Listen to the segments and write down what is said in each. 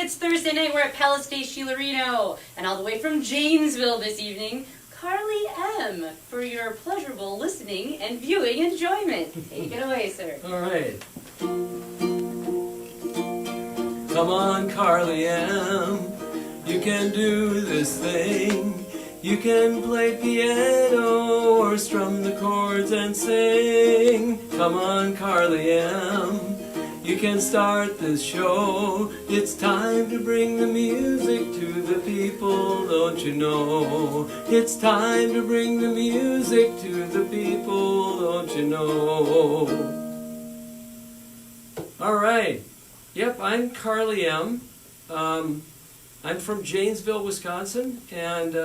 It's Thursday night. We're at Palace Day Shilarino. And all the way from Janesville this evening, Kharlie M. for your pleasurable listening and viewing enjoyment. Take it away, sir. All right. Come on, Kharlie M. You can do this thing. You can play piano or strum the chords and sing. Come on, Kharlie M. You can start this show. It's time to bring the music to the people, don't you know? It's time to bring the music to the people, don't you know? All right. Yep, I'm Kharlie M. I'm from Janesville, Wisconsin, and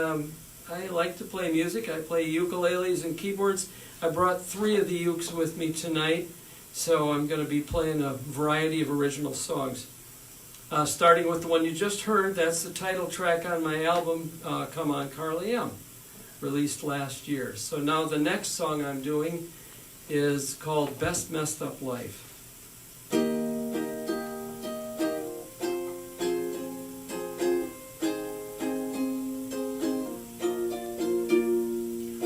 I like to play music. I play ukuleles and keyboards. I brought 3 of the ukes with me tonight. So I'm going to be playing a variety of original songs. Starting with the one you just heard, that's the title track on my album, Come On Kharlie M, released last year. So now the next song I'm doing is called Best Messed Up Life.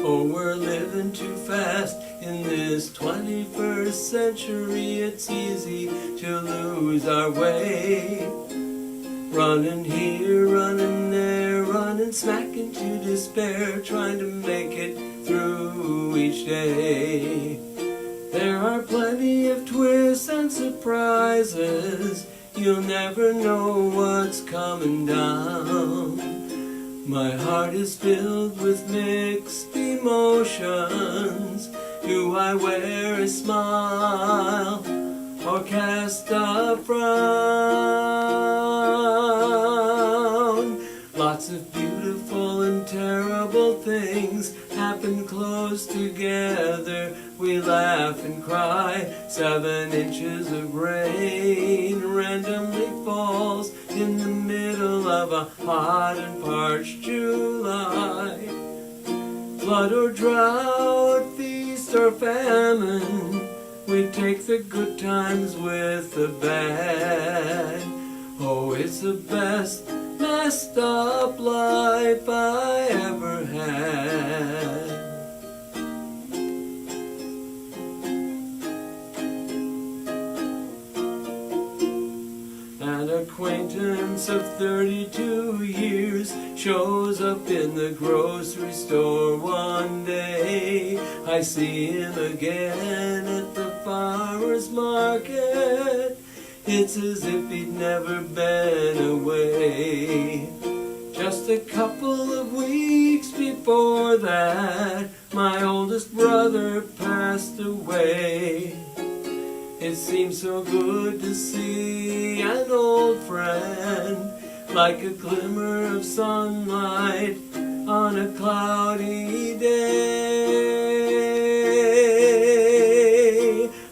Oh, we're living too fast in this 21st century. It's easy to lose our way. Running here, running there, running smack into despair, trying to make it through each day. There are plenty of twists and surprises. You'll never know what's coming down. My heart is filled with mixed emotions. Do I wear a smile or cast a frown? Lots of beautiful and terrible things happen close together. We laugh and cry. 7 inches of rain randomly falls in the middle of a hot and parched July. Flood or drought, feast or famine, we take the good times with the bad. Oh, it's the best messed up life I ever had. An acquaintance of 32 years shows up in the grocery store one day. I see him again at the farmer's market. It's as if he'd never been away. Just a couple of weeks before that, my oldest brother passed away. It seems so good to see an old friend, like a glimmer of sunlight on a cloudy day.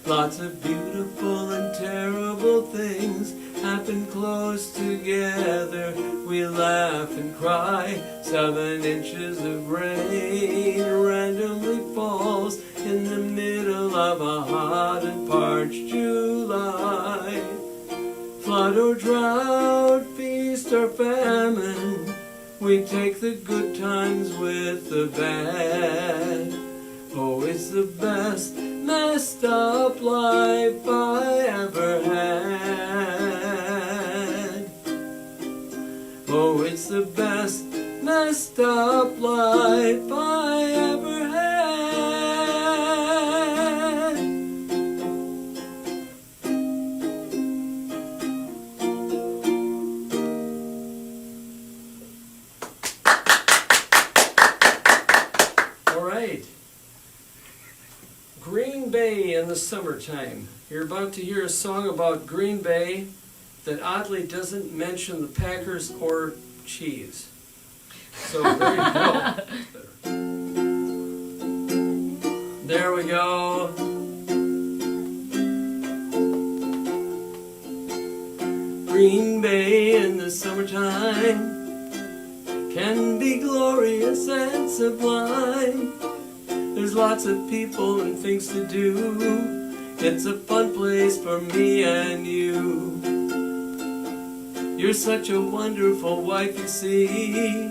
Lots of beautiful and terrible things happen close together. We laugh and cry. 7 inches of rain randomly falls in the middle of a hot and parched July. Flood or drought, feast or famine, we take the good times with the bad. Oh, it's the best messed up life I ever had. Oh, it's the best messed up life I ever had. All right. Green Bay in the summertime. You're about to hear a song about Green Bay that oddly doesn't mention the Packers or cheese. So there you go. There we go. Green Bay in the summertime can be glorious and sublime. There's lots of people and things to do. It's a fun place for me and you. You're such a wonderful wife, you see.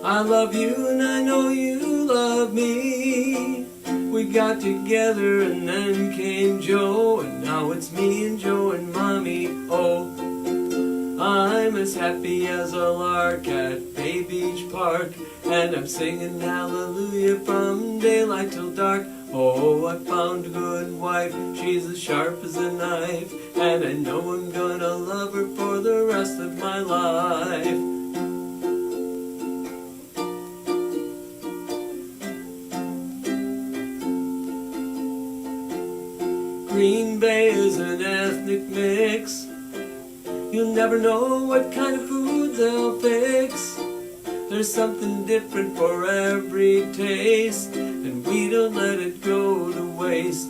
I love you and I know you love me. We got together and then came Joe, and now it's me and Joe and Mommy. Oh, I'm as happy as a lark at Bay Beach Park, and I'm singing hallelujah from daylight till dark. Oh, I found a good wife, she's as sharp as a knife, and I know I'm gonna love her for the rest of my life. Green Bay is an ethnic mix. You'll never know what kind of food they'll fix. There's something different for every taste, and we don't let it go to waste.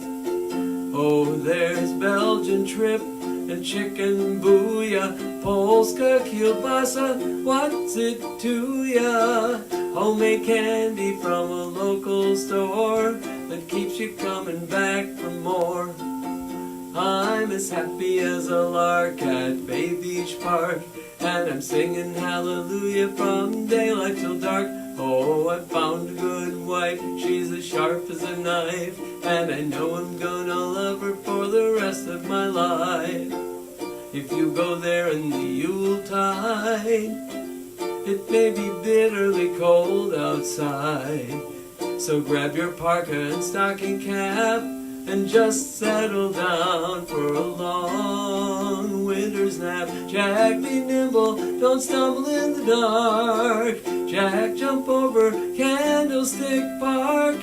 Oh, there's Belgian trip and chicken booyah, Polska kielbasa, what's it to ya? Homemade candy from a local store that keeps you coming back for more. I'm as happy as a lark at Bay Beach Park, and I'm singing hallelujah from daylight till dark. Oh, I found a good wife, she's as sharp as a knife, and I know I'm gonna love her for the rest of my life. If you go there in the Yuletide, it may be bitterly cold outside. So grab your parka and stocking cap and just settle down for a long winter's nap. Jack, be nimble, don't stumble in the dark. Jack, jump over Candlestick Park.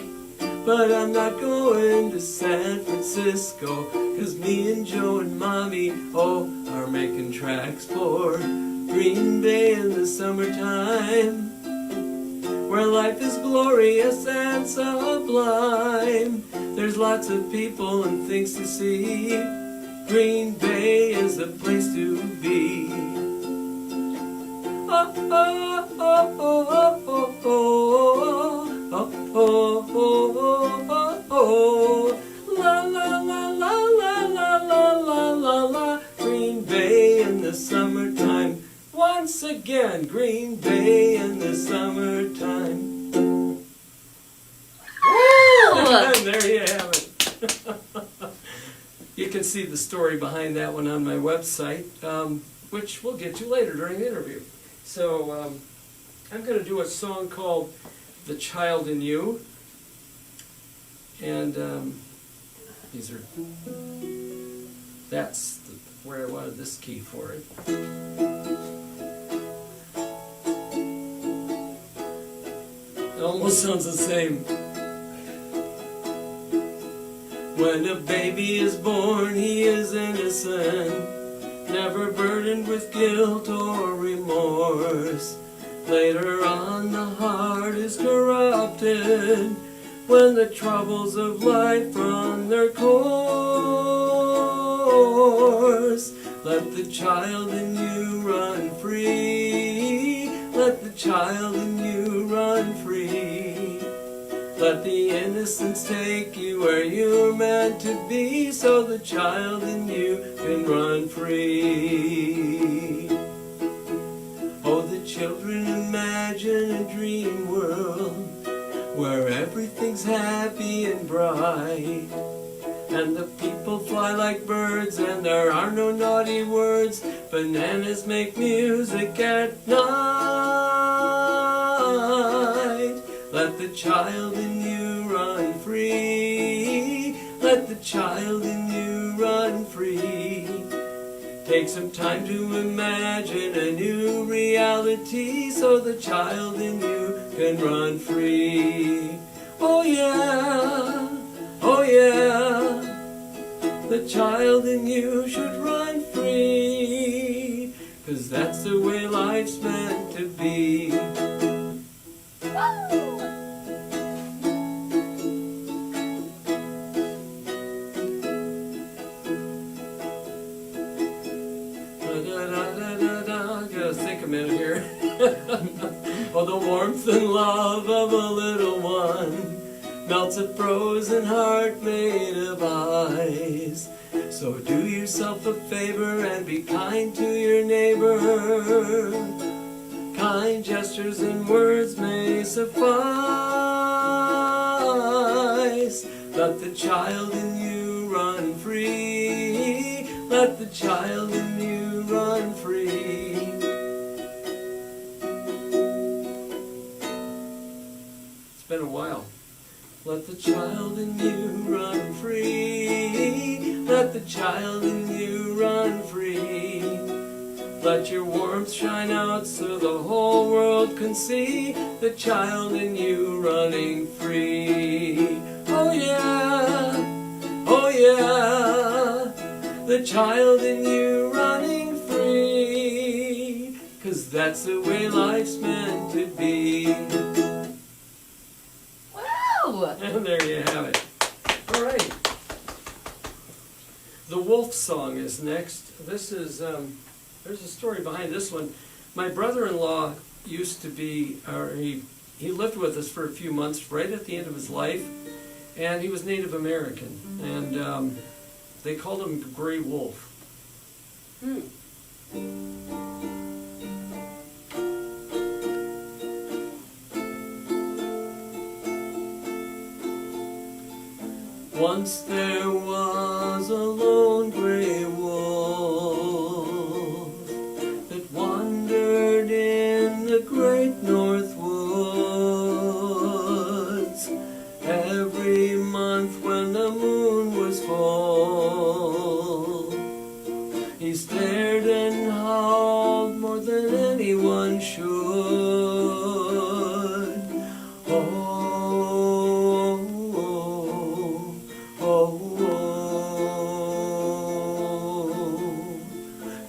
But I'm not going to San Francisco, 'cause me and Joe and Mommy, oh, are making tracks for Green Bay in the summertime, where life is glorious and sublime. There's lots of people and things to see. Green Bay is the place to be. Oh, oh, oh, oh, oh, oh, oh, oh, oh, oh, oh, oh, la, la, la, la, la, la, la, la, la, la. Green Bay in the summertime. Once again, Green Bay in the summertime. And there you have it. You can see the story behind that one on my website, which we'll get to later during the interview. So I'm going to do a song called The Child in You. And that's where I wanted this key for it. It almost sounds the same. When a baby is born, he is innocent, never burdened with guilt or remorse. Later on, the heart is corrupted when the troubles of life run their course. Let the child in you run free. Let the child in you run free. Let the innocence take you where you're meant to be, so the child in you can run free. Oh, the children imagine a dream world where everything's happy and bright, and the people fly like birds and there are no naughty words. Bananas make music at night. Let the child in you run free. Let the child in you run free. Take some time to imagine a new reality, so the child in you can run free. Oh yeah, oh yeah, the child in you should run free, 'cause that's the way life's meant to be. Gotta think a minute here. Oh, the warmth and love of a little one melts a frozen heart made of ice. So do yourself a favor and be kind to your neighbor. Kind gestures and words may suffice. Let the child in you run free. Let the child in you run free. It's been a while. Let the child in you run free. Let the child in you run free. Let your warmth shine out so the whole world can see the child in you running free. Oh yeah, oh yeah, the child in you running free. 'Cause that's the way life's meant to be. Wow! And there you have it. All right. The Wolf Song is next. This is, there's a story behind this one. My brother-in-law used to be, or he lived with us for a few months right at the end of his life, and he was Native American, and they called him the Gray Wolf. Once there was a lone gray wolf that wandered in the great north woods. Every month when the moon was full, he stared and howled more than anyone should.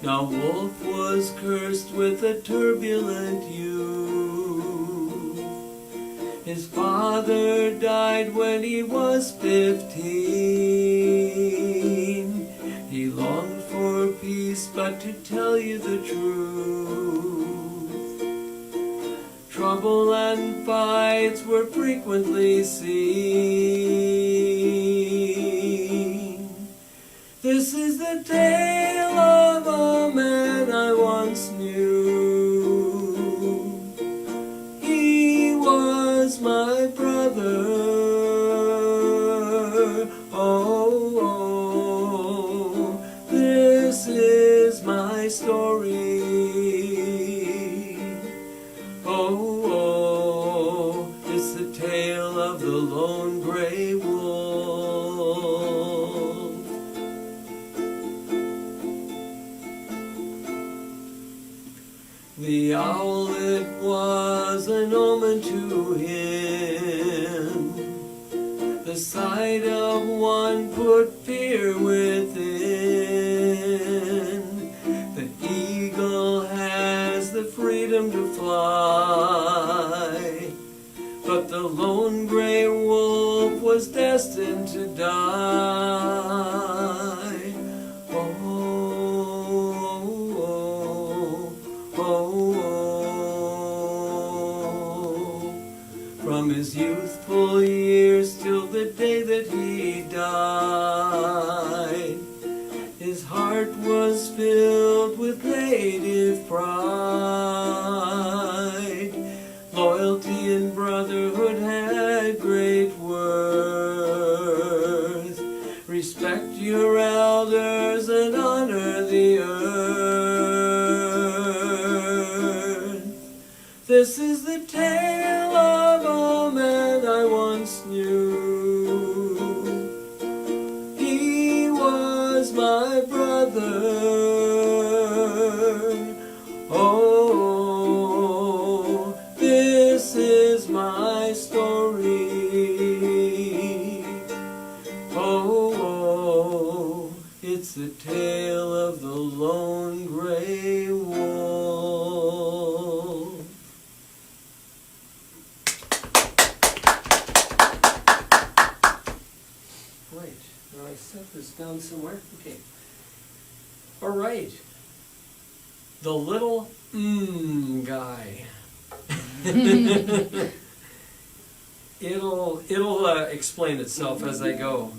Now Wolf was cursed with a turbulent youth. His father died when he was 15. He longed for peace, but to tell you the truth, trouble and fights were frequently seen. This is the tale of a man I once knew. He was my brother. Oh, this is my story. Oh, it's the tale of the lone gray wolf. The owlet was an omen to him. The sight of one put fear within. The eagle has the freedom to fly, but the lone gray wolf was destined to die. From his youthful years till the day that he died, his heart was filled with native pride. Loyalty and brotherhood had great worth. Respect your elders and honor the earth. This is the tale of a man I once knew. He was my brother. Oh, this is my story. Oh, it's the tale of the lone gray wolf. Right, now I set this down somewhere. Okay. All right. The little guy. It'll explain itself as I go.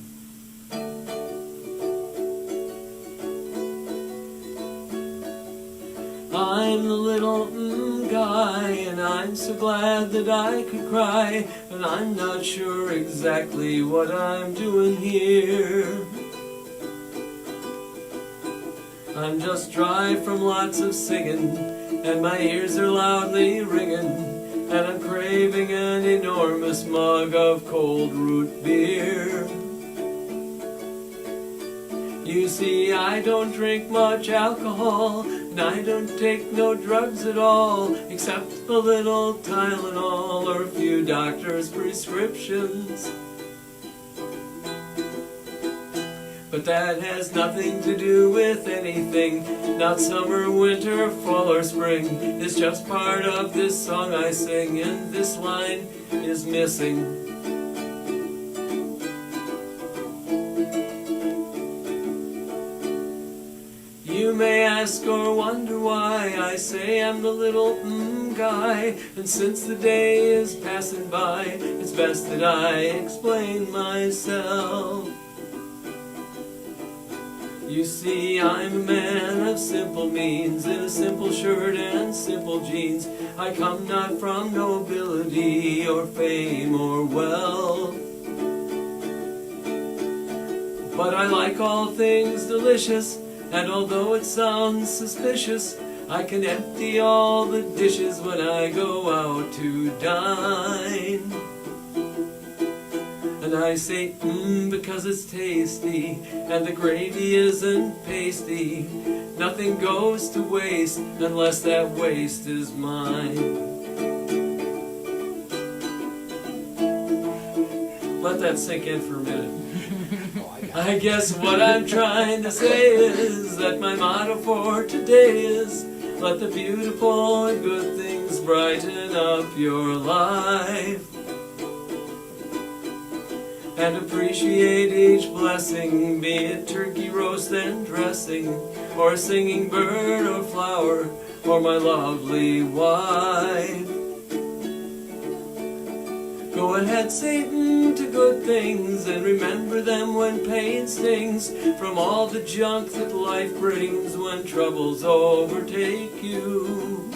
high, and I'm so glad that I could cry, and I'm not sure exactly what I'm doing here. I'm just dry from lots of singing, and my ears are loudly ringing, and I'm craving an enormous mug of cold root beer. You see, I don't drink much alcohol, and I don't take no drugs at all, except a little Tylenol or a few doctor's prescriptions. But that has nothing to do with anything, not summer, winter, fall, or spring. It's just part of this song I sing, and this line is missing. You may ask or wonder why I say I'm the little guy, and since the day is passing by, it's best that I explain myself. You see, I'm a man of simple means, in a simple shirt and simple jeans. I come not from nobility or fame or wealth, but I like all things delicious, and although it sounds suspicious, I can empty all the dishes when I go out to dine. And I say, because it's tasty, and the gravy isn't pasty. Nothing goes to waste unless that waste is mine. Let that sink in for a minute. I guess what I'm trying to say is that my motto for today is, let the beautiful and good things brighten up your life. And appreciate each blessing, be it turkey roast and dressing, or a singing bird or flower, or my lovely wife. Go ahead, Satan, to good things, and remember them when pain stings, from all the junk that life brings when troubles overtake you.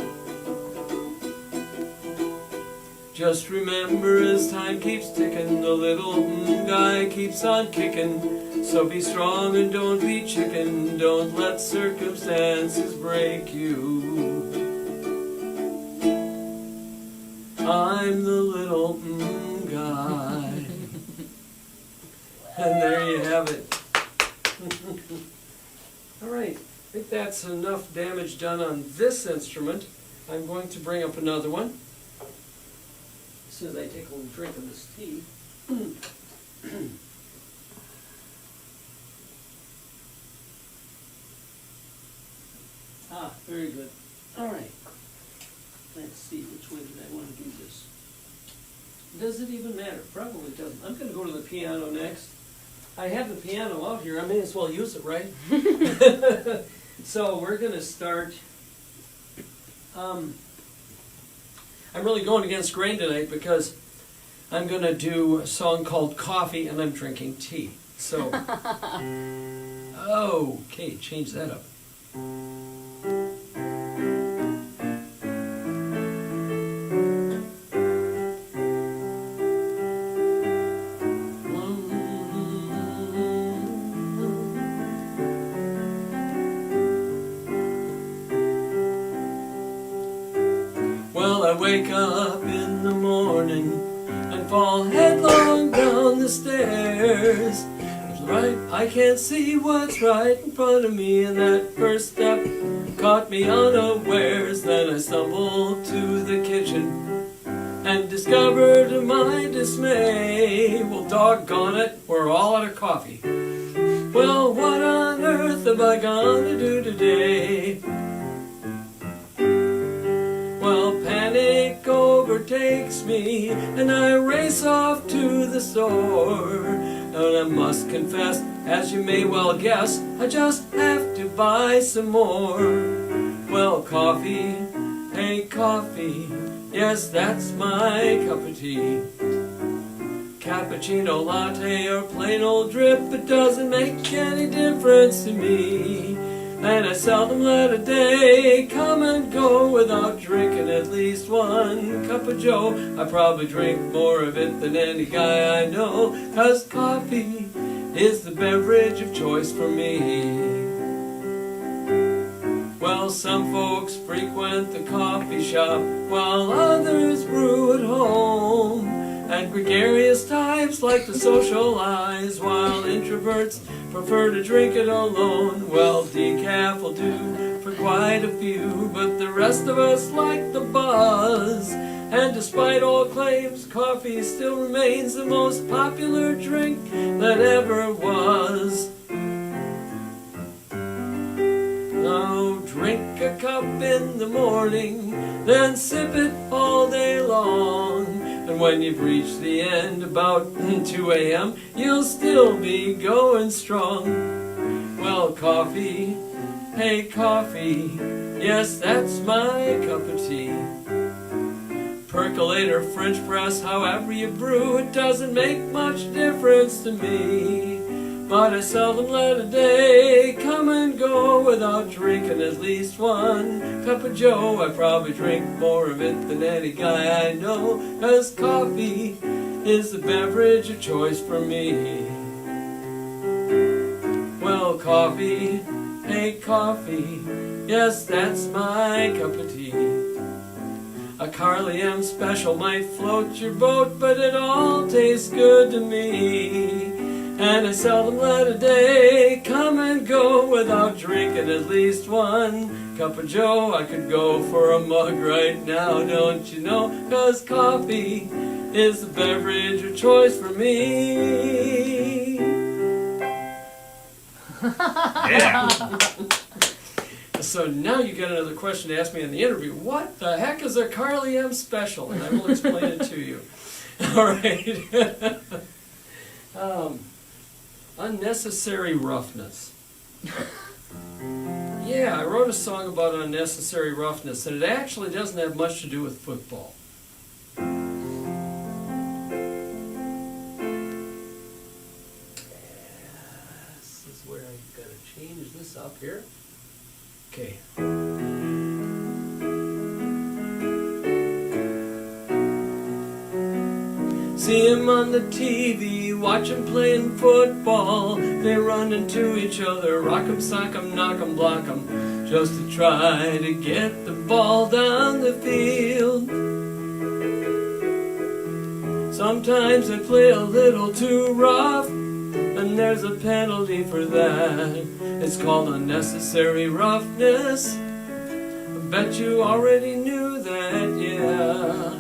Just remember, as time keeps ticking, the little guy keeps on kicking. So be strong and don't be chicken, don't let circumstances break you. I'm the little guy. And there you have it. All right, I think that's enough damage done on this instrument. I'm going to bring up another one. As soon as I take a little drink of this tea. Very good. All right. Let's see, which way did I want to do this? Does it even matter? Probably doesn't. I'm going to go to the piano next. I have the piano out here. I may as well use it, right? So we're going to start. I'm really going against grain tonight because I'm going to do a song called Coffee and I'm drinking tea. So, okay, change that up. Well, I wake up in the morning and fall headlong down the stairs. Right, I can't see what's right in front of me, and that first step caught me unawares. Then I stumbled to the kitchen and discovered to my dismay, well, doggone it, we're all out of coffee. Well, what on earth am I gonna do today? Well, panic overtakes me, and I race off to the store. And I must confess, as you may well guess, I just have to buy some more. Well, coffee, hey coffee, yes, that's my cup of tea. Cappuccino, latte, or plain old drip, it doesn't make any difference to me. and I seldom let a day come and go without drinking at least one cup of joe. I probably drink more of it than any guy I know, 'cause coffee is the beverage of choice for me. Well, some folks frequent the coffee shop, while others brew at home. And gregarious types like to socialize, while introverts prefer to drink it alone. Well, decaf will do for quite a few, but the rest of us like the buzz. And despite all claims, coffee still remains the most popular drink that ever was. Now drink a cup in the morning, then sip it all day long. And when you've reached the end about 2 a.m., you'll still be going strong. Well, coffee, hey coffee, yes, that's my cup of tea. Percolator, French press, however you brew, it doesn't make much difference to me. But I seldom let a day come and go without drinking at least one cup of joe. I probably drink more of it than any guy I know, 'cause coffee is the beverage of choice for me. Well, coffee, hey coffee, yes, that's my cup of tea. A Kharlie M special might float your boat, but it all tastes good to me. And I seldom let a day come and go without drinking at least one cup of joe. I could go for a mug right now, don't you know? 'Cause coffee is the beverage of choice for me. Yeah. So now you got another question to ask me in the interview. What the heck is a Kharlie M special? And I will explain it to you. All right. Unnecessary roughness. Yeah, I wrote a song about unnecessary roughness, and it actually doesn't have much to do with football. This is where I've got to change this up here. Okay. See him on the TV, watch him playing football. They run into each other, rock 'em, sock 'em, knock 'em, block 'em, just to try to get the ball down the field. Sometimes they play a little too rough, and there's a penalty for that. It's called unnecessary roughness. I bet you already knew that, yeah.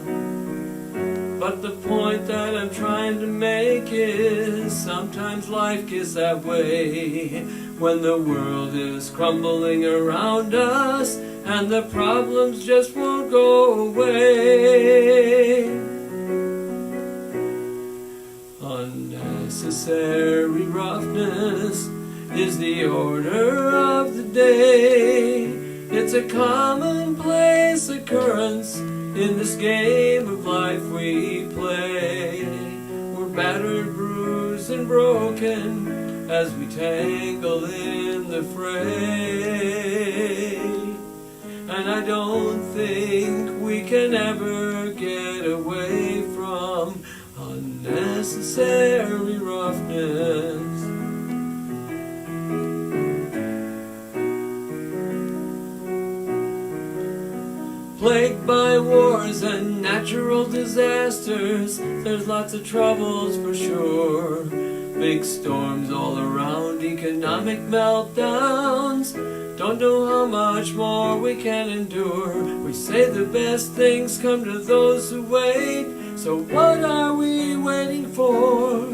But the point that I'm trying to make is sometimes life gets that way, when the world is crumbling around us and the problems just won't go away. Unnecessary roughness is the order of the day. It's a commonplace occurrence in this game of life we play. We're battered, bruised, and broken as we tangle in the fray. And I don't think we can ever get away from unnecessary roughness. Plagued by wars and natural disasters, there's lots of troubles for sure. Big storms all around, economic meltdowns. Don't know how much more we can endure. We say the best things come to those who wait. So what are we waiting for?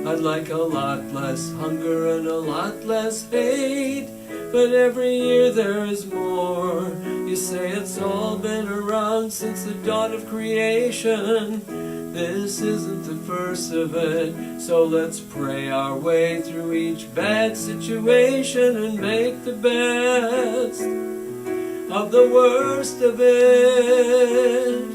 I'd like a lot less hunger and a lot less hate, but every year there is more. You say it's all been around since the dawn of creation. This isn't the first of it, so let's pray our way through each bad situation and make the best of the worst of it.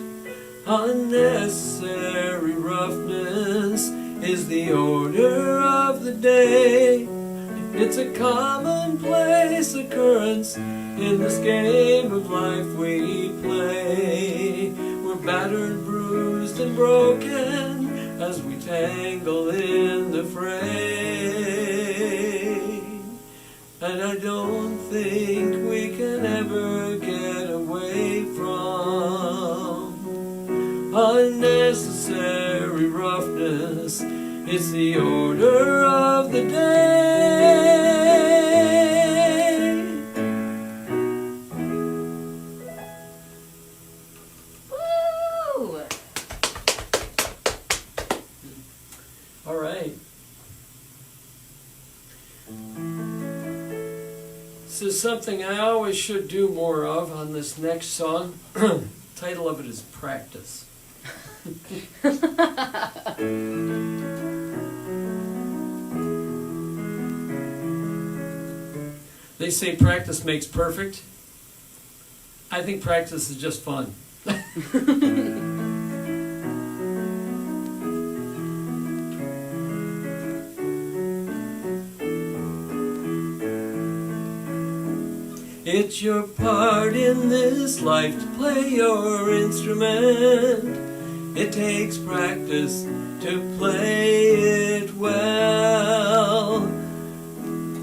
Unnecessary roughness is the order of the day. It's a commonplace occurrence in this game of life we play. We're battered, bruised, and broken as we tangle in the fray. And I don't think we can ever get away from unnecessary roughness. It's the order of the day. Woo! All right. This is something I always should do more of on this next song. Title of it is Practice. They say practice makes perfect. I think practice is just fun. It's your part in this life to play your instrument. It takes practice to play it well.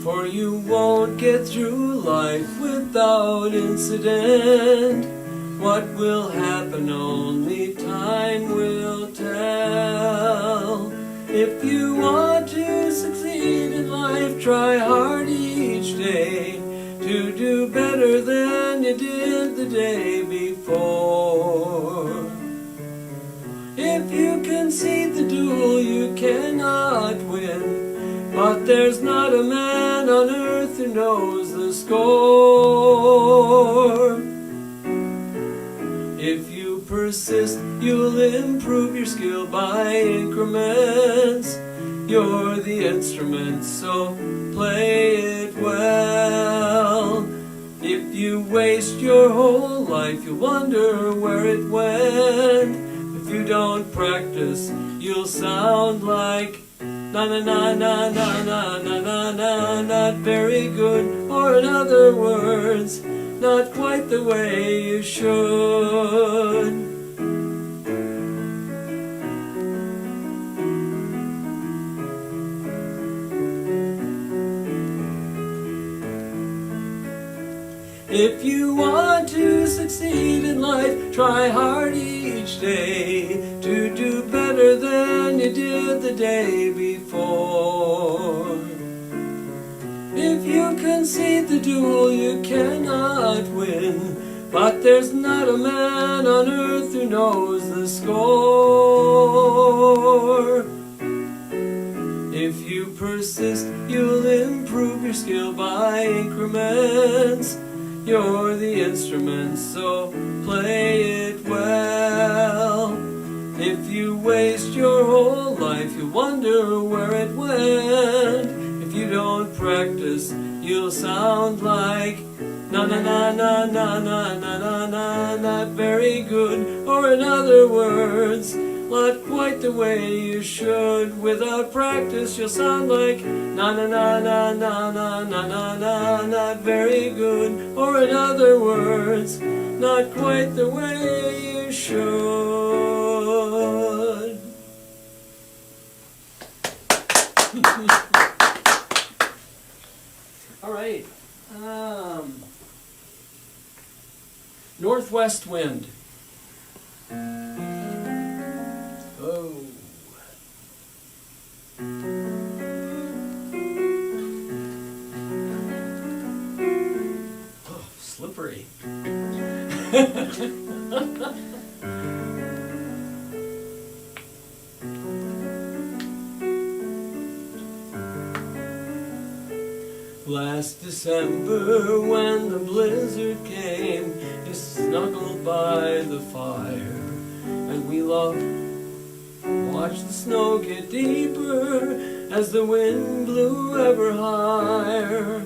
For you won't get through life without incident. What will happen only time will tell. If you want to succeed in life, try hard each day to do better than you did the day before. If you concede the duel, you cannot win, but there's not a man on earth who knows the score. If you persist, you'll improve your skill by increments. You're the instrument, so play it well. If you waste your whole life, you'll wonder where it went. If you don't practice, you'll sound like na na na na na na na na na, not very good, or in other words, not quite the way you should. If you want to succeed in life, try hard each day to do better than you did the day before. If you concede the duel, you cannot win, but there's not a man on earth who knows the score. If you persist, you'll improve your skill by increments. You're the instrument, so play it well. If you waste your whole life, you wonder where it went. If you don't practice, you'll sound like na na na na na na na na na, not very good, or in other words, not quite the way you should. Without practice, you'll sound like na na na na na na na na na, not very good, or in other words, not quite the way you should. All right. Northwest wind. Oh. Oh, slippery. Last December, when the blizzard came, you snuggled by the fire, and we loved watch the snow get deeper as the wind blew ever higher.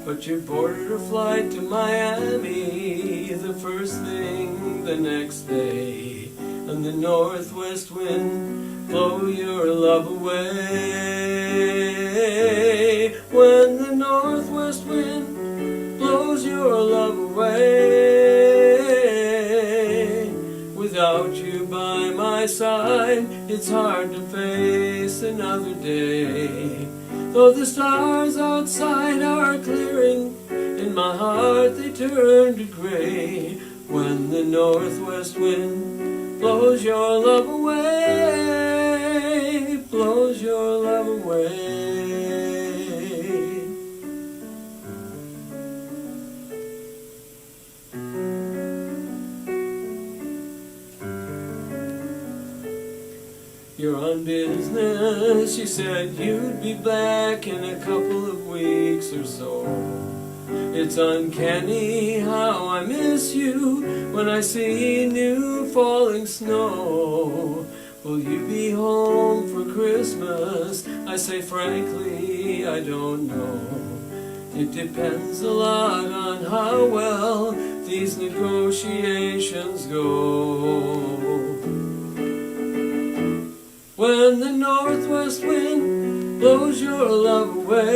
But you boarded a flight to Miami the first thing the next day, and the northwest wind blew your love away. When the your love away. Without you by my side, it's hard to face another day. Though the stars outside are clearing, in my heart they turn to gray. When the northwest wind blows your love away, blows your love away. You're on business, you said you'd be back in a couple of weeks or so. It's uncanny how I miss you when I see new falling snow. Will you be home for Christmas? I say frankly, I don't know. It depends a lot on how well these negotiations go. When the northwest wind blows your love away,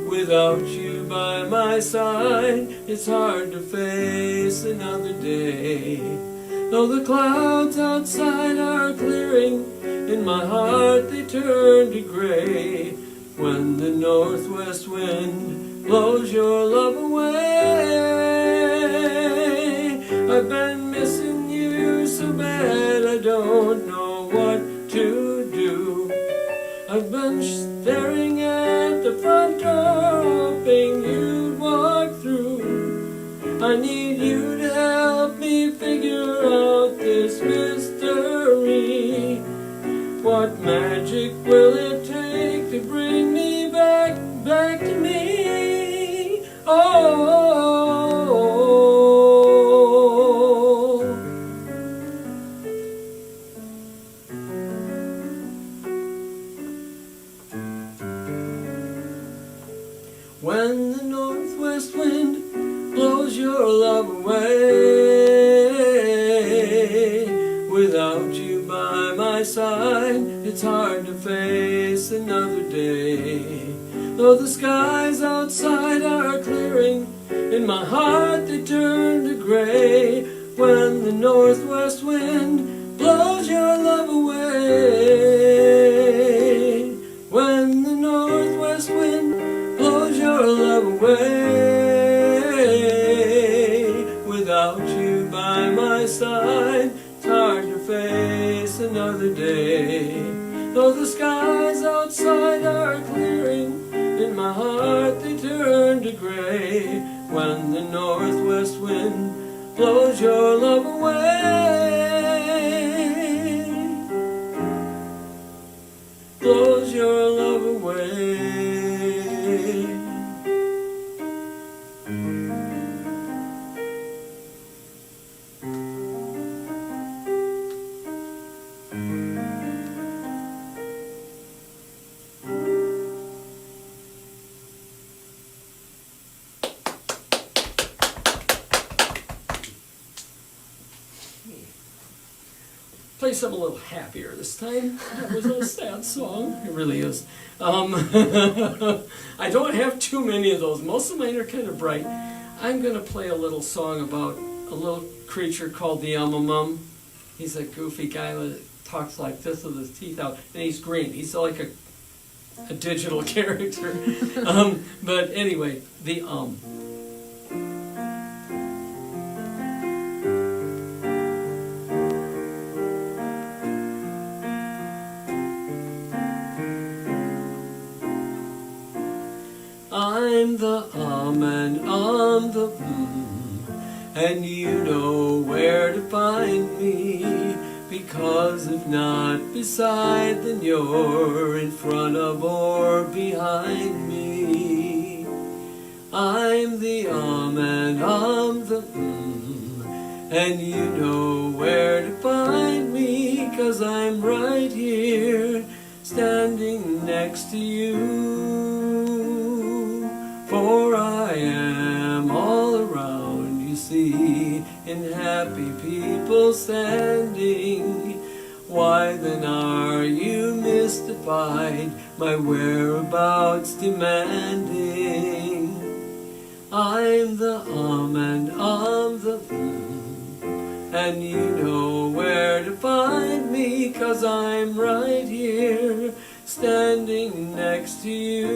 without you by my side, it's hard to face another day. Though the clouds outside are clearing, in my heart they turn to gray. When the northwest wind blows your love away, I've been missing you so bad I don't know what to do. I've been staring at the front door, hoping you'd walk through. I need you to help me figure out this mystery. What magic will it take to bring me back to me? Oh. When the northwest wind blows your love away, without you by my side, it's hard to face another day. Though the skies outside are clearing, in my heart they turn to gray. When the northwest wind blows your love away, when the northwest wind blows your love away, without you by my side, it's hard to face another day. Though the skies outside are clearing, in my heart they turn to gray. When the northwest wind blows your love away, blows your love away. Play something a little happier this time. That was a sad song. It really is. I don't have too many of those. Most of mine are kind of bright. I'm going to play a little song about a little creature called the Mum. He's a goofy guy that talks like this with his teeth out, and he's green. He's like a digital character. But anyway, the I'm the and I'm the and you know where to find me, because if not beside, then you're in front of or behind me. I'm the and I'm the and you know where to find me, 'cause I'm right here standing next to you. For I am all around, you see, in happy people standing. Why then are you mystified, my whereabouts demanding? I'm the and I'm the and you know where to find me, 'cause I'm right here, standing next to you.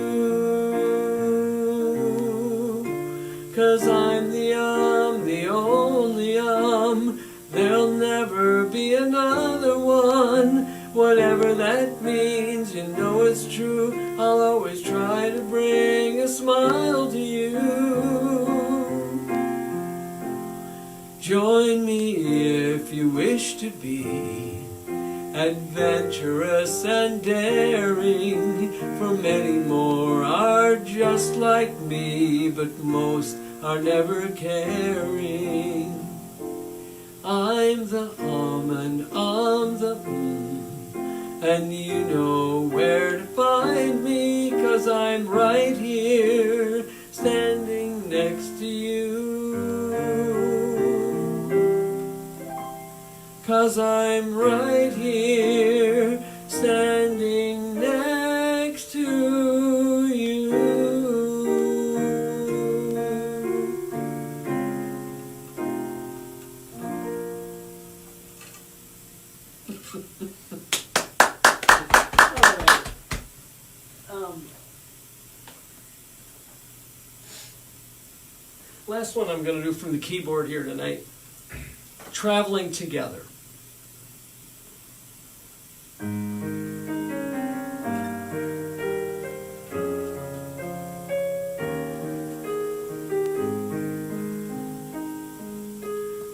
'Cause I'm the only there'll never be another one. Whatever that means, you know it's true. I'll always try to bring a smile to you. Join me if you wish to be adventurous and daring, for many more are just like me, but most are never caring. I'm the and I'm the and you know where to find me, 'cause I'm right here, standing next to you. 'Cause I'm right here, standing next to you. Last one I'm going to do from the keyboard here tonight. Traveling Together.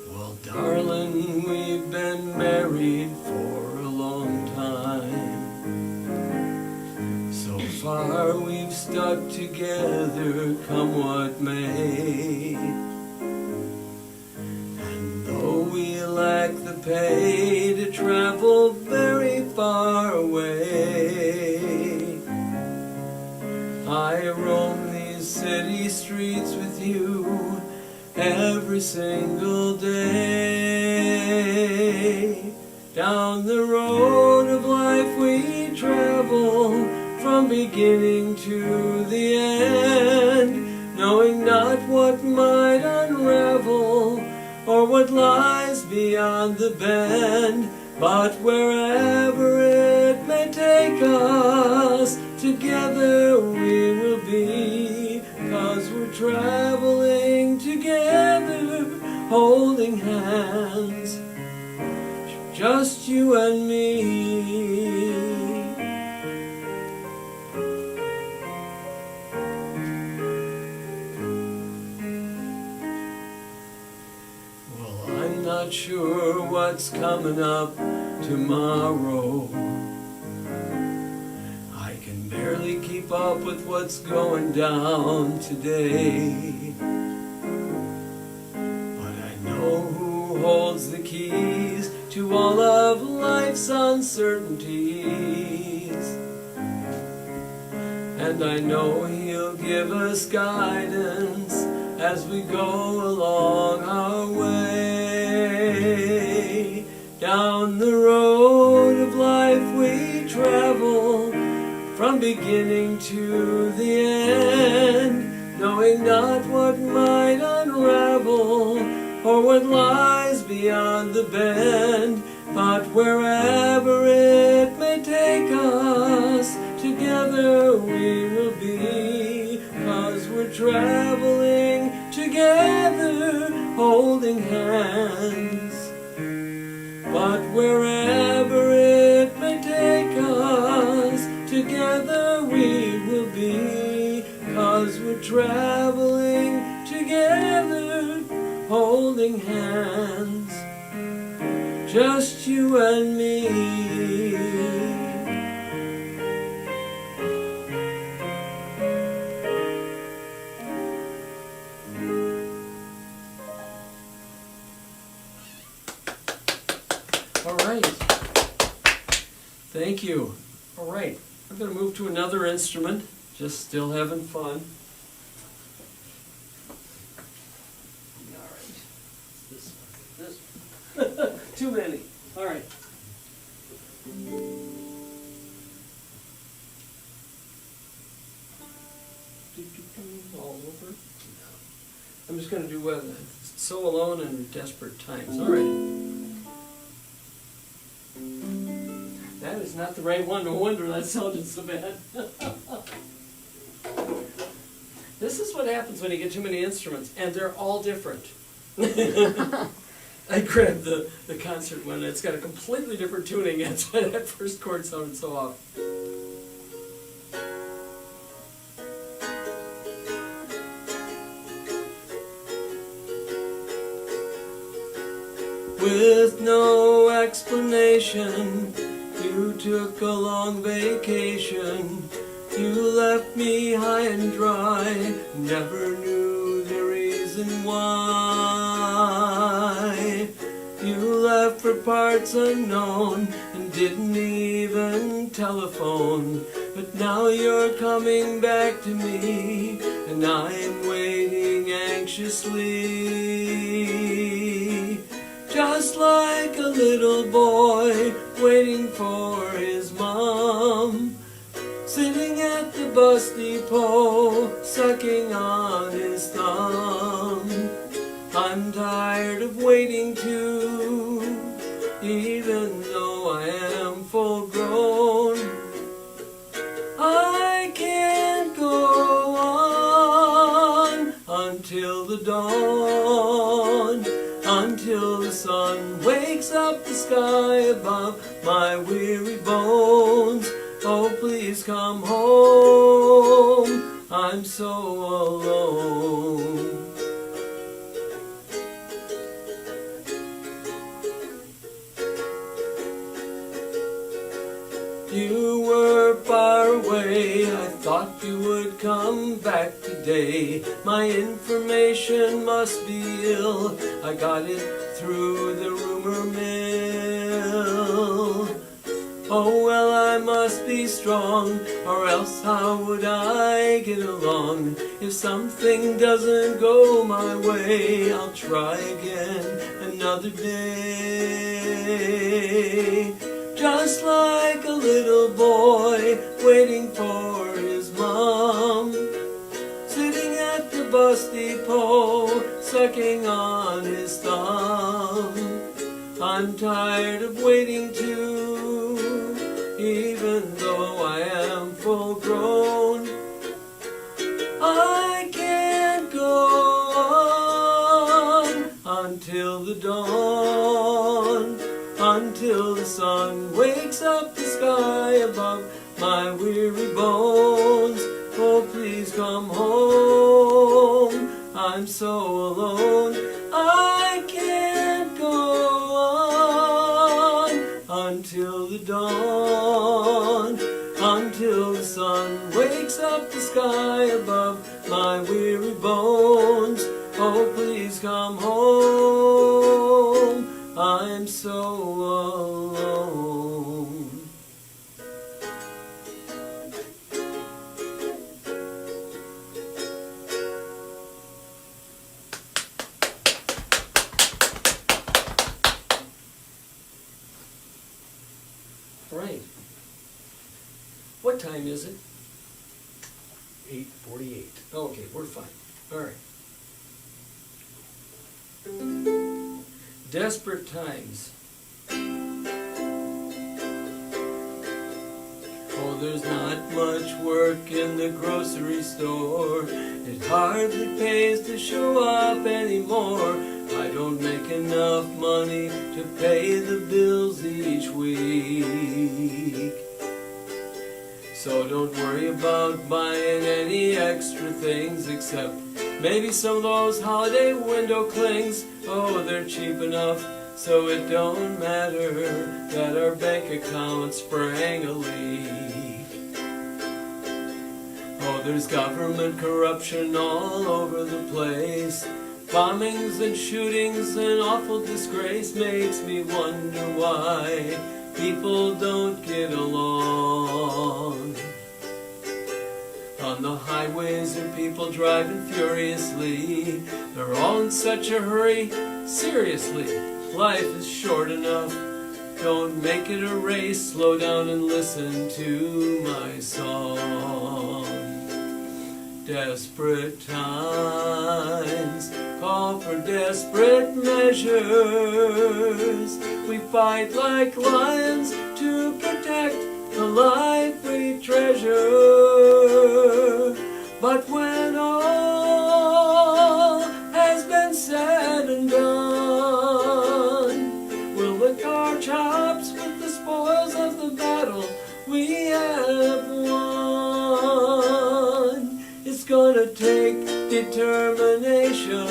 Well, darling, we've been married for a long time. So far we've stuck together, come what may. And though we lack the pay to travel very far away, I roam these city streets with you every single day. Down the road of life we travel, from beginning to the end, knowing not what might unravel or what lies beyond the bend. But wherever it may take us, together we will be, 'cause we're traveling together, holding hands, just you and me. Well, I'm not sure what's coming up tomorrow. I can barely keep up with what's going down today. But I know who holds the keys to all of life's uncertainties. And I know He'll give us guidance as we go along our way. Down the road of life we travel, from beginning to the end, knowing not what might unravel or what lies beyond the bend. But wherever it may take us, together we will be, 'cause we're traveling together, holding hands. But wherever it may take us, together we will be, 'cause we're traveling together, holding hands, just you and me. All right. Thank you. All right. I'm going to move to another instrument. Just still having fun. All right. This one. Too many. All right. All over. No. I'm just going to do So Alone in Desperate Times. All right. That is not the right one. No wonder that sounded so bad. This is what happens when you get too many instruments, and they're all different. I grabbed the concert one. It's got a completely different tuning. That's why that first chord sounded so off. With no explanation, you took a long vacation. You left me high and dry, never knew the reason why. You left for parts unknown and didn't even telephone. But now you're coming back to me, and I'm waiting anxiously. Just like a little boy waiting for his mom, sitting at the bus depot, sucking on his thumb. I'm tired of waiting too, even though I am full grown. I can't go on until the dawn, until the sun wakes up the sky above my weary bones. Oh, please come home, I'm so alone. You were far away, I thought you would come back today. My information must be ill, I got it through the rumor mill. Oh well, I must be strong, or else how would I get along? If something doesn't go my way, I'll try again another day. Just like a little boy waiting for his mom, sitting at the bus depot, sucking on his thumb. I'm tired of waiting too, even though I am full grown. I can't go on until the dawn, until the sun wakes up the sky above my weary bones. Oh, please come home, I'm so alone. I can't go on until the dawn, until the sun wakes up the sky above my weary bones. Oh, please come home, I'm so alone. Right. What time is it? 8:48. Okay, we're fine. All right. Desperate Times. Oh, there's not much work in the grocery store. It hardly pays to show up anymore. I don't make enough money to pay the bills each week. So don't worry about buying any extra things, except maybe some of those holiday window clings. Oh, they're cheap enough, so it don't matter that our bank account sprang a leak. Oh, there's government corruption all over the place. Bombings and shootings and awful disgrace makes me wonder why people don't get along. On the highways are people driving furiously. They're all in such a hurry. Seriously, life is short enough. Don't make it a race. Slow down and listen to my song. Desperate times call for desperate measures. We fight like lions to protect the life we treasure. But when all has been said and done, we'll lick our chops with the spoils of the battle we have won. It's gonna take determination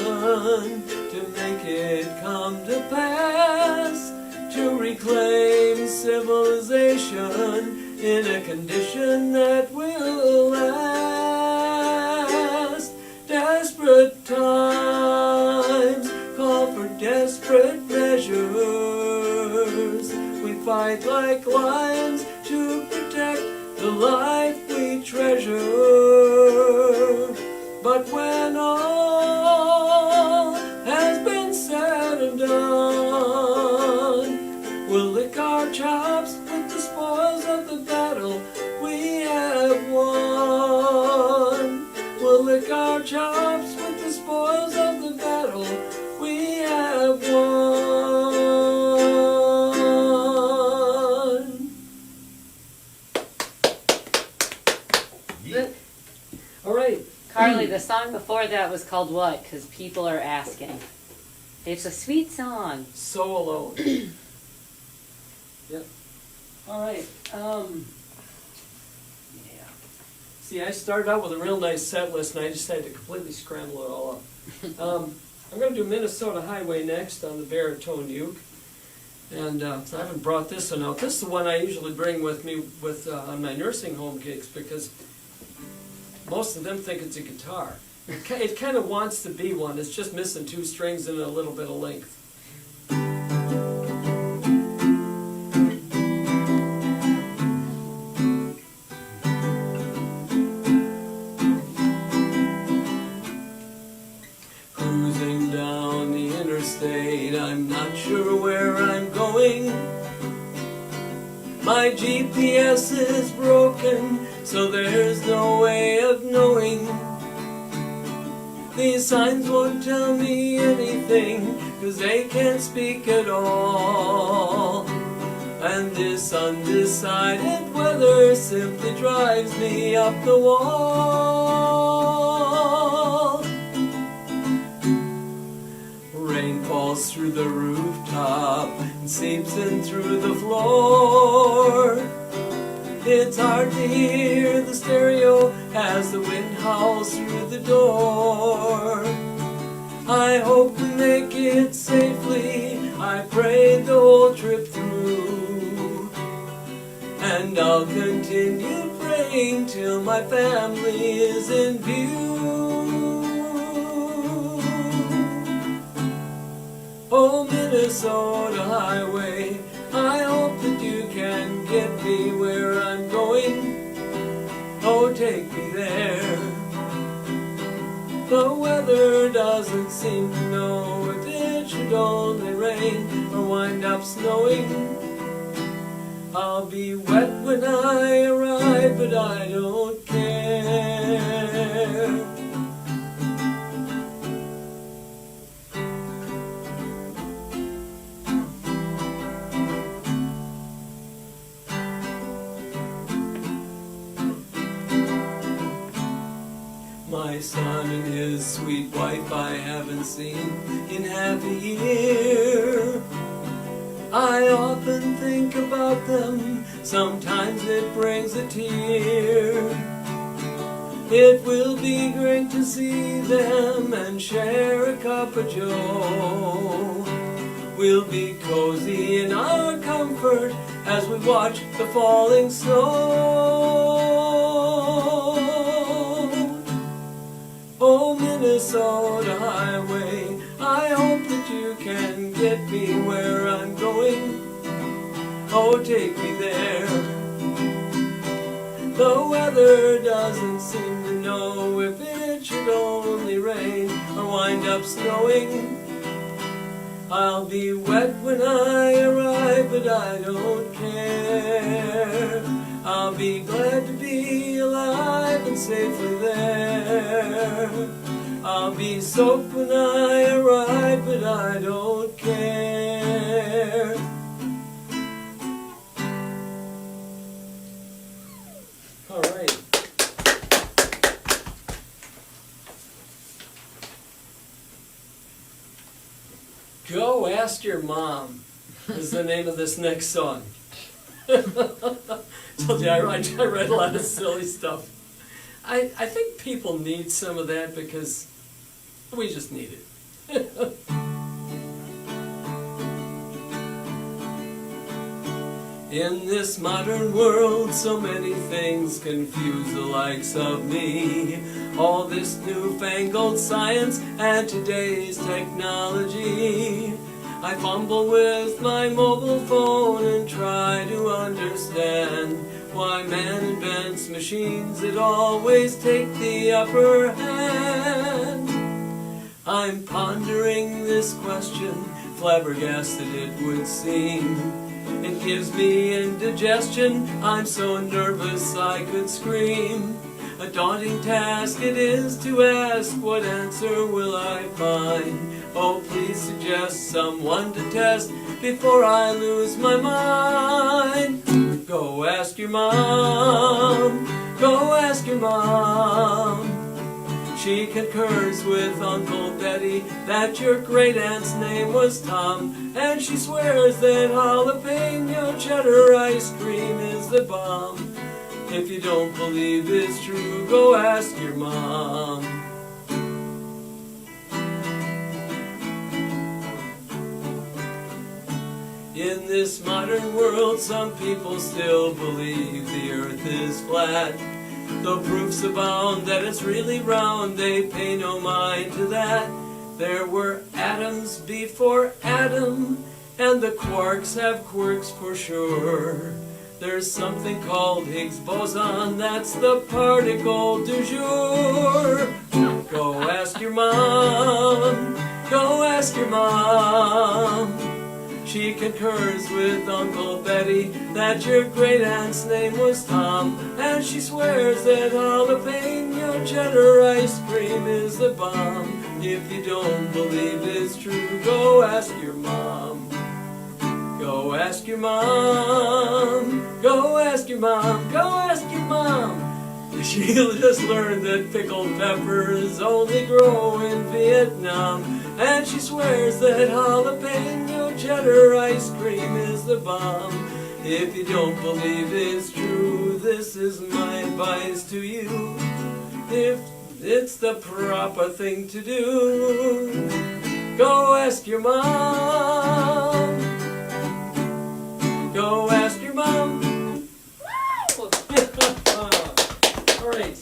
to make it come to pass, to reclaim civilization in a condition that will last. Desperate times call for desperate measures. We fight like lions to protect the life we treasure. But when all has been said and done, we'll lick our chops with the spoils of the battle we have won. We'll lick our chops with the spoils of the battle we have won. Yeah. All right. Kharlie, the song before that was called what? Because people are asking. It's a sweet song. So Alone. Yep. All right. Yeah. See, I started out with a real nice set list, and I decided to completely scramble it all up. I'm going to do Minnesota Highway next on the baritone uke. And I haven't brought this one out. This is the one I usually bring with me on my nursing home gigs, because most of them think it's a guitar. It kind of wants to be one. It's just missing 2 strings and a little bit of length. Cruising down the interstate, I'm not sure where I'm going. My GPS is broken, so there's no way of knowing. These signs won't tell me anything, 'cause they can't speak at all. And this undecided weather simply drives me up the wall. Rain falls through the rooftop and seeps in through the floor. It's hard to hear the stereo as the wind howls through the door. I hope we make it safely, I prayed the whole trip through. And I'll continue praying till my family is in view. Oh, Minnesota Highway, I hope that you can get me where I'm going. Oh, take me there. The weather doesn't seem to know if it should only rain or wind up snowing. I'll be wet when I arrive, but I don't care. My son and his sweet wife I haven't seen in half a year. I often think about them, sometimes it brings a tear. It will be great to see them and share a cup of joe. We'll be cozy in our comfort as we watch the falling snow. Oh, Minnesota Highway, I hope that you can get me where I'm going. Oh, take me there. The weather doesn't seem to know if it should only rain or wind up snowing. I'll be wet when I arrive, but I don't care. I'll be glad to be alive and safely there. I'll be soaked when I arrive, but I don't care. All right. Go Ask Your Mom is the name of this next song. Told you I write a lot of silly stuff. I think people need some of that because we just need it. In this modern world, so many things confuse the likes of me. All this newfangled science and today's technology. I fumble with my mobile phone and try to understand why man invents machines that always take the upper hand. I'm pondering this question, flabbergasted it would seem. It gives me indigestion, I'm so nervous I could scream. A daunting task it is to ask, what answer will I find? Oh, please suggest someone to test before I lose my mind. Go ask your mom, go ask your mom. She concurs with Uncle Betty that your great-aunt's name was Tom, and she swears that jalapeno cheddar ice cream is the bomb. If you don't believe it's true, go ask your mom. In this modern world, some people still believe the earth is flat. Though proofs abound that it's really round, they pay no mind to that. There were atoms before Adam, and the quarks have quirks for sure. There's something called Higgs boson, that's the particle du jour. Go ask your mom, go ask your mom. She concurs with Uncle Betty that your great-aunt's name was Tom, and she swears that jalapeno cheddar ice cream is the bomb. If you don't believe it's true, go ask your mom. Go ask your mom, go ask your mom, go ask your mom. She'll just learn that pickled peppers only grow in Vietnam, and she swears that jalapeno cheddar ice cream is the bomb. If you don't believe it's true, this is my advice to you. If it's the proper thing to do, go ask your mom. Go ask your mom. All right.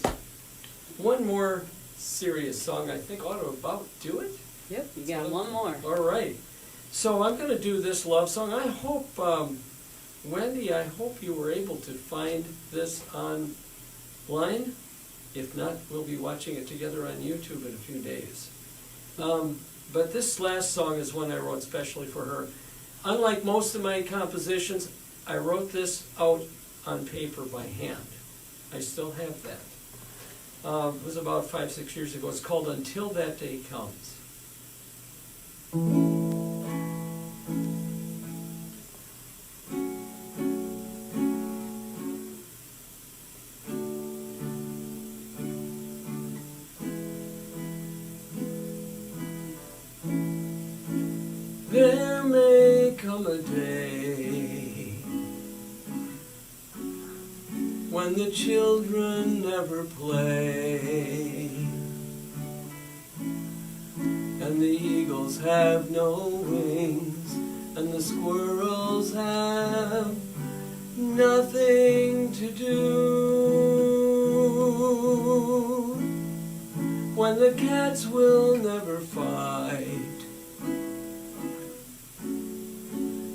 One more serious song I think ought to about do it. Yep, you got one more. All right. So I'm going to do this love song. I hope, Wendy, I hope you were able to find this online. If not, we'll be watching it together on YouTube in a few days. But this last song is one I wrote specially for her. Unlike most of my compositions, I wrote this out on paper by hand. I still have that. It was about 5-6 years ago. It's called Until That Day Comes. There may come a day when the children never play, and the eagles have no wings, and the squirrels have nothing to do, when the cats will never fight,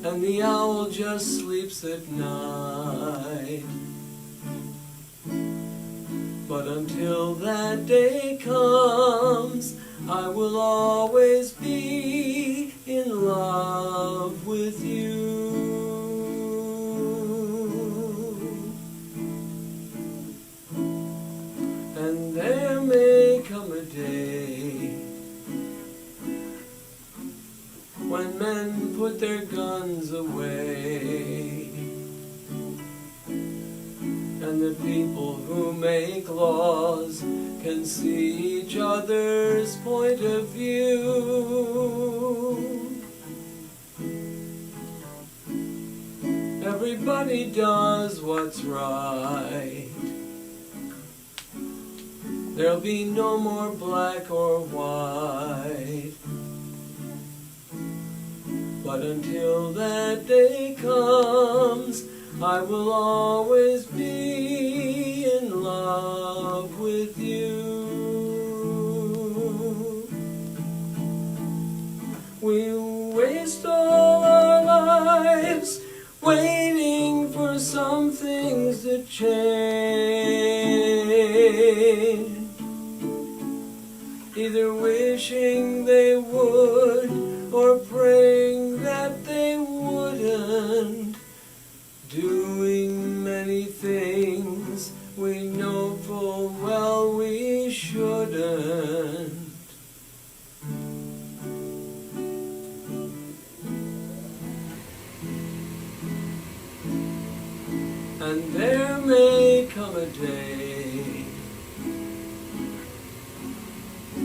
and the owl just sleeps at night. But until that day comes, I will always be in love with you. And there may come a day put their guns away. And the people who make laws can see each other's point of view. Everybody does what's right. There'll be no more black or white. But until that day comes, I will always be in love with you. We waste all our lives waiting for some things to change. Either wishing they would or praying that they wouldn't. Doing many things we know full well we shouldn't. And there may come a day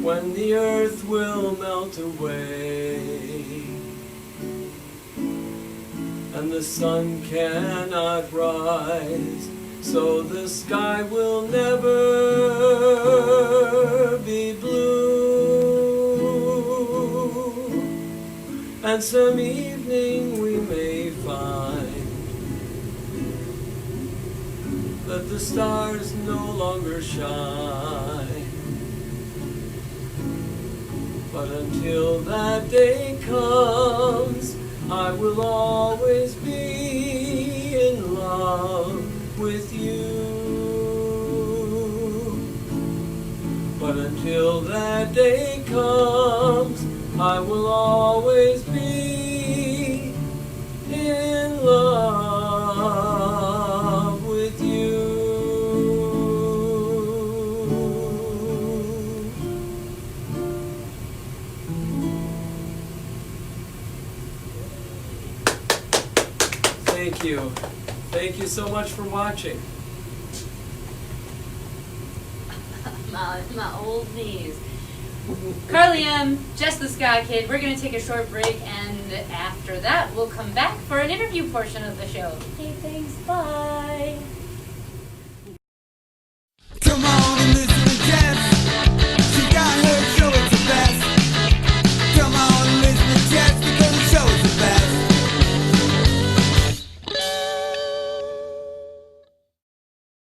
when the earth will melt away and the sun cannot rise, so the sky will never be blue. And some evening we may find that the stars no longer shine. But until that day comes, I will always be in love with you. But until that day comes, I will always be in love with you. Thank you. Thank you so much for watching. My old knees. Kharlie M., Jess the Sky Kid. We're going to take a short break, and after that, we'll come back for an interview portion of the show. Okay, thanks. Bye.